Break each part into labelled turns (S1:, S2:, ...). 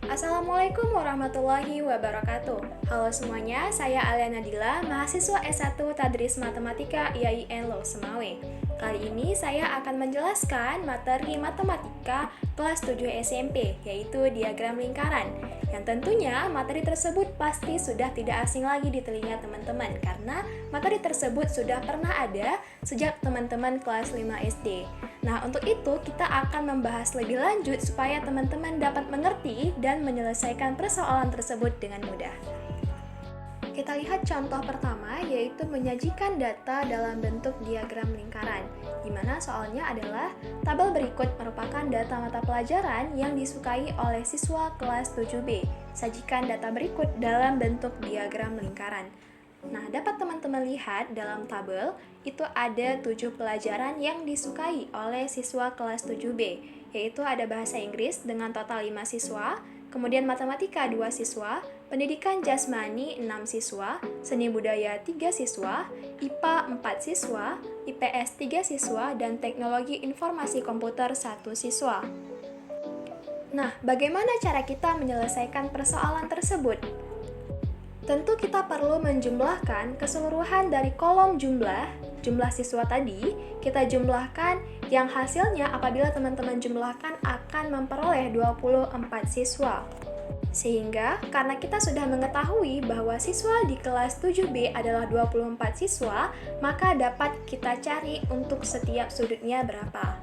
S1: Assalamualaikum warahmatullahi wabarakatuh. Halo semuanya, saya Alia Nadila, mahasiswa S1 Tadris Matematika IAIN Lol Semawe. Kali ini saya akan menjelaskan materi matematika kelas 7 SMP, yaitu diagram lingkaran. Yang tentunya materi tersebut pasti sudah tidak asing lagi di telinga teman-teman, karena materi tersebut sudah pernah ada sejak teman-teman kelas 5 SD. Nah, untuk itu kita akan membahas lebih lanjut supaya teman-teman dapat mengerti dan menyelesaikan persoalan tersebut dengan mudah. Kita lihat contoh pertama, yaitu menyajikan data dalam bentuk diagram lingkaran, di mana soalnya adalah tabel berikut merupakan data mata pelajaran yang disukai oleh siswa kelas 7B. Sajikan data berikut dalam bentuk diagram lingkaran. Nah, dapat teman-teman lihat dalam tabel, itu ada 7 pelajaran yang disukai oleh siswa kelas 7B, yaitu ada bahasa Inggris dengan total 5 siswa, kemudian matematika 2 siswa, pendidikan jasmani 6 siswa, seni budaya 3 siswa, IPA 4 siswa, IPS 3 siswa, dan teknologi informasi komputer 1 siswa. Nah, bagaimana cara kita menyelesaikan persoalan tersebut? Tentu kita perlu menjumlahkan keseluruhan dari kolom jumlah siswa tadi, kita jumlahkan yang hasilnya apabila teman-teman jumlahkan akan memperoleh 24 siswa. Sehingga karena kita sudah mengetahui bahwa siswa di kelas 7B adalah 24 siswa, maka dapat kita cari untuk setiap sudutnya berapa.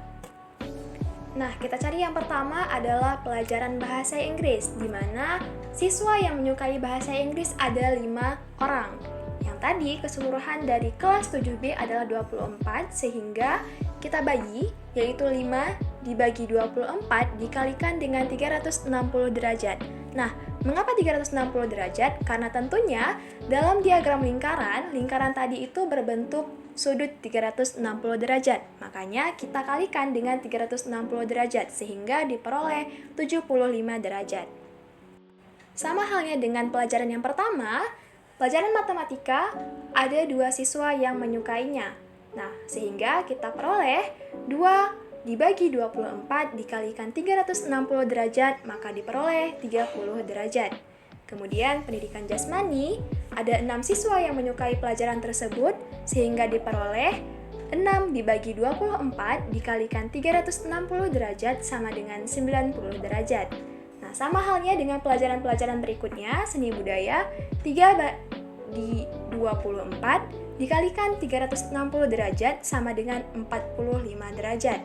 S1: Nah, kita cari yang pertama adalah pelajaran bahasa Inggris, di mana siswa yang menyukai bahasa Inggris ada 5 orang. Yang tadi keseluruhan dari kelas 7B adalah 24, sehingga kita bagi, yaitu 5 dibagi 24 dikalikan dengan 360 derajat. Nah, mengapa 360 derajat? Karena tentunya dalam diagram lingkaran, lingkaran tadi itu berbentuk sudut 360 derajat. Makanya kita kalikan dengan 360 derajat sehingga diperoleh 75 derajat. Sama halnya dengan pelajaran yang pertama, pelajaran matematika ada 2 siswa yang menyukainya. Nah, sehingga kita peroleh 2 dibagi 24 dikalikan 360 derajat, maka diperoleh 30 derajat. Kemudian pendidikan jasmani, ada 6 siswa yang menyukai pelajaran tersebut, sehingga diperoleh 6 dibagi 24 dikalikan 360 derajat sama dengan 90 derajat. Nah, sama halnya dengan pelajaran-pelajaran berikutnya, seni budaya, 3 di 24 dikalikan 360 derajat sama dengan 45 derajat.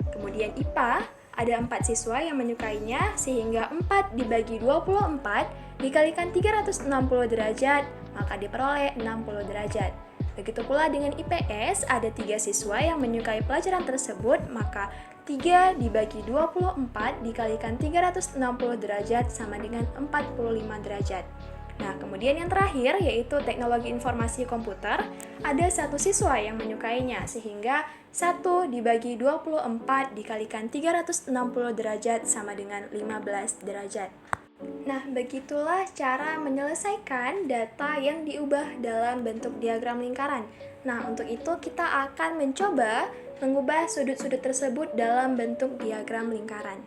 S1: Kemudian IPA, ada 4 siswa yang menyukainya, sehingga 4 dibagi 24 dikalikan 360 derajat, maka diperoleh 60 derajat. Begitu pula dengan IPS, ada 3 siswa yang menyukai pelajaran tersebut, maka 3 dibagi 24 dikalikan 360 derajat sama dengan 45 derajat. Nah, kemudian yang terakhir yaitu teknologi informasi komputer, ada 1 siswa yang menyukainya, sehingga 1 dibagi 24 dikalikan 360 derajat sama dengan 15 derajat. Nah, begitulah cara menyelesaikan data yang diubah dalam bentuk diagram lingkaran. Nah, untuk itu kita akan mencoba mengubah sudut-sudut tersebut dalam bentuk diagram lingkaran.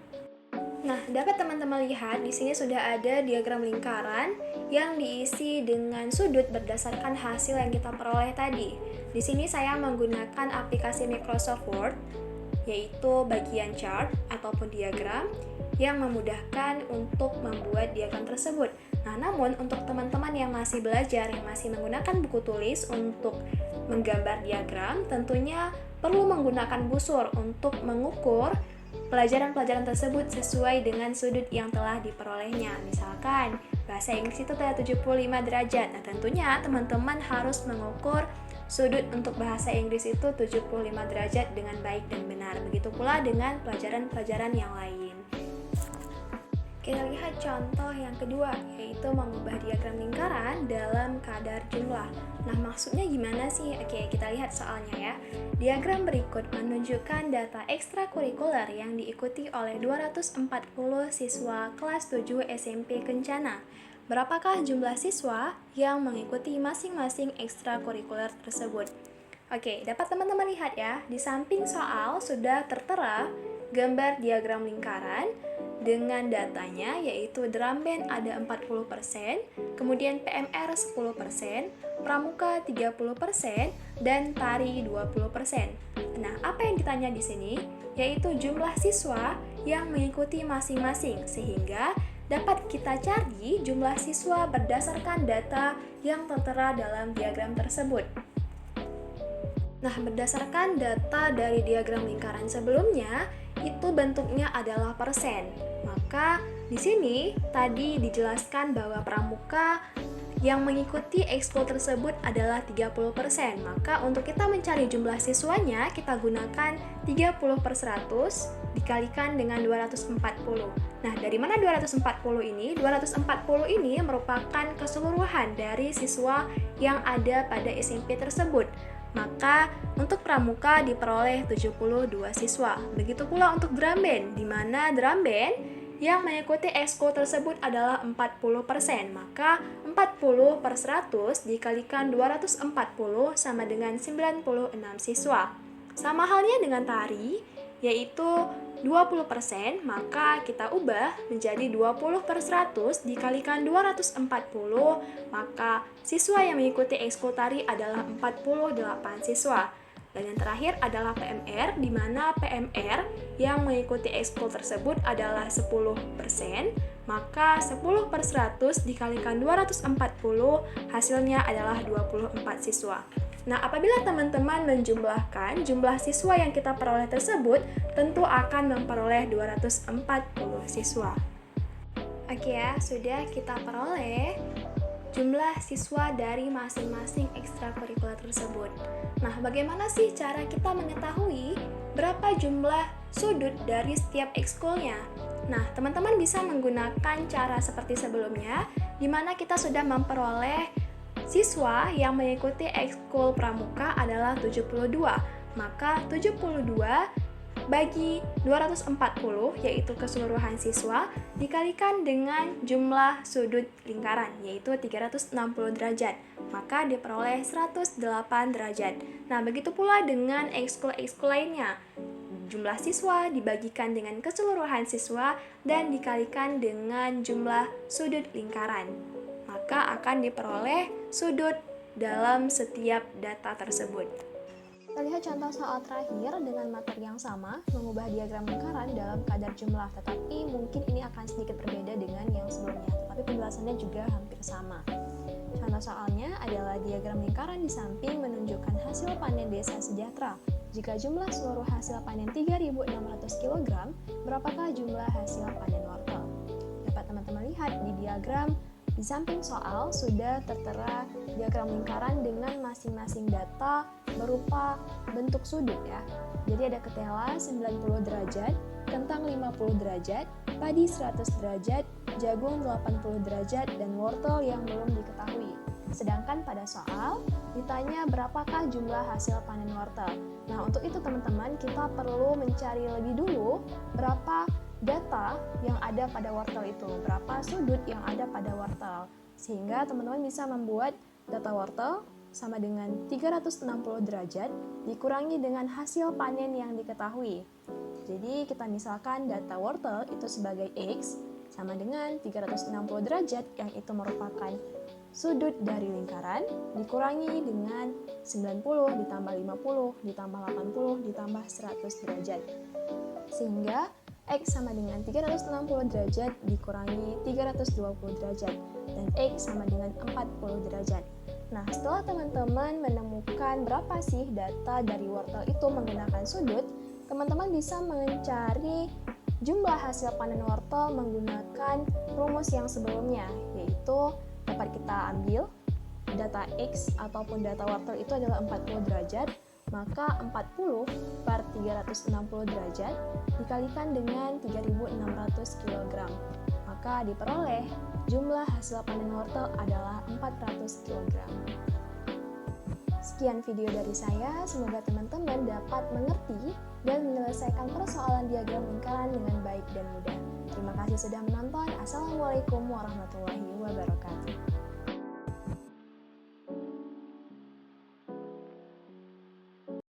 S1: Nah, dapat teman-teman lihat di sini sudah ada diagram lingkaran yang diisi dengan sudut berdasarkan hasil yang kita peroleh tadi. Di sini saya menggunakan aplikasi Microsoft Word, yaitu bagian chart ataupun diagram yang memudahkan untuk membuat diagram tersebut. Nah, namun untuk teman-teman yang masih belajar, yang masih menggunakan buku tulis untuk menggambar diagram, tentunya perlu menggunakan busur untuk mengukur pelajaran-pelajaran tersebut sesuai dengan sudut yang telah diperolehnya. Misalkan, bahasa Inggris itu ada 75 derajat. Nah, tentunya teman-teman harus mengukur sudut untuk bahasa Inggris itu 75 derajat dengan baik dan benar. Begitu pula dengan pelajaran-pelajaran yang lain. Kita lihat contoh yang kedua, yaitu mengubah diagram lingkaran dalam kadar jumlah. Nah, maksudnya gimana sih? Oke, kita lihat soalnya ya. Diagram berikut menunjukkan data ekstrakurikuler yang diikuti oleh 240 siswa kelas 7 SMP Kencana. Berapakah jumlah siswa yang mengikuti masing-masing ekstrakurikuler tersebut? Oke, dapat teman-teman lihat ya, di samping soal sudah tertera gambar diagram lingkaran dengan datanya, yaitu drum band ada 40%, kemudian PMR 10%, pramuka 30%, dan tari 20%. Nah, apa yang ditanya di sini? Yaitu jumlah siswa yang mengikuti masing-masing, sehingga dapat kita cari jumlah siswa berdasarkan data yang tertera dalam diagram tersebut. Nah, berdasarkan data dari diagram lingkaran sebelumnya, itu bentuknya adalah persen. Maka di sini tadi dijelaskan bahwa pramuka yang mengikuti ekskul tersebut adalah 30%. Maka untuk kita mencari jumlah siswanya, kita gunakan 30/100 dikalikan dengan 240. Nah, dari mana 240 ini? 240 ini merupakan keseluruhan dari siswa yang ada pada SMP tersebut. Maka untuk pramuka diperoleh 72 siswa. Begitu pula untuk drum band, di mana drum band yang mengikuti ekskul tersebut adalah 40%. Maka 40/100 dikalikan 240 sama dengan 96 siswa. Sama halnya dengan tari, yaitu 20%, maka kita ubah menjadi 20/100 dikalikan 240, maka siswa yang mengikuti ekskul tari adalah 48 siswa. Dan yang terakhir adalah PMR, di mana PMR yang mengikuti ekskul tersebut adalah 10%, maka 10/100 dikalikan 240, hasilnya adalah 24 siswa. Nah, apabila teman-teman menjumlahkan jumlah siswa yang kita peroleh tersebut, tentu akan memperoleh 240 siswa. Oke ya, sudah kita peroleh jumlah siswa dari masing-masing ekstrakurikuler tersebut. Nah, bagaimana sih cara kita mengetahui berapa jumlah sudut dari setiap ekskulnya? Nah, teman-teman bisa menggunakan cara seperti sebelumnya, di mana kita sudah memperoleh siswa yang mengikuti ekskul pramuka adalah 72. Maka 72 bagi 240, yaitu keseluruhan siswa, dikalikan dengan jumlah sudut lingkaran, yaitu 360 derajat. Maka diperoleh 108 derajat. Nah, begitu pula dengan ekskul-ekskul lainnya. Jumlah siswa dibagikan dengan keseluruhan siswa dan dikalikan dengan jumlah sudut lingkaran. Maka akan diperoleh sudut dalam setiap data tersebut. Kita lihat contoh soal terakhir dengan materi yang sama, mengubah diagram lingkaran dalam kadar jumlah, tetapi mungkin ini akan sedikit berbeda dengan yang sebelumnya, tetapi penjelasannya juga hampir sama. Contoh soalnya adalah diagram lingkaran di samping menunjukkan hasil panen desa sejahtera. Jika jumlah seluruh hasil panen 3.600 kg, berapakah jumlah hasil panen wortel? Dapat teman-teman lihat di diagram. Di samping soal sudah tertera diagram lingkaran dengan masing-masing data berupa bentuk sudut ya. Jadi ada ketela 90 derajat, kentang 50 derajat, padi 100 derajat, jagung 80 derajat, dan wortel yang belum diketahui. Sedangkan pada soal ditanya berapakah jumlah hasil panen wortel. Nah, untuk itu teman-teman kita perlu mencari lebih dulu berapa data yang ada pada wortel itu, berapa sudut yang ada pada wortel, sehingga teman-teman bisa membuat data wortel sama dengan 360 derajat dikurangi dengan hasil panen yang diketahui. Jadi kita misalkan data wortel itu sebagai X sama dengan 360 derajat yang itu merupakan sudut dari lingkaran dikurangi dengan 90 ditambah 50 ditambah 80 ditambah 100 derajat. Sehingga X sama dengan 360 derajat dikurangi 320 derajat dan X sama dengan 40 derajat. Nah, setelah teman-teman menemukan berapa sih data dari wortel itu menggunakan sudut, teman-teman bisa mencari jumlah hasil panen wortel menggunakan rumus yang sebelumnya, yaitu dapat kita ambil data X ataupun data wortel itu adalah 40 derajat, maka 40 per 360 derajat dikalikan dengan 3.600 kg. Maka diperoleh jumlah hasil panen wortel adalah 400 kg. Sekian video dari saya, semoga teman-teman dapat mengerti dan menyelesaikan persoalan diagram lingkaran dengan baik dan mudah. Terima kasih sudah menonton. Assalamualaikum warahmatullahi wabarakatuh.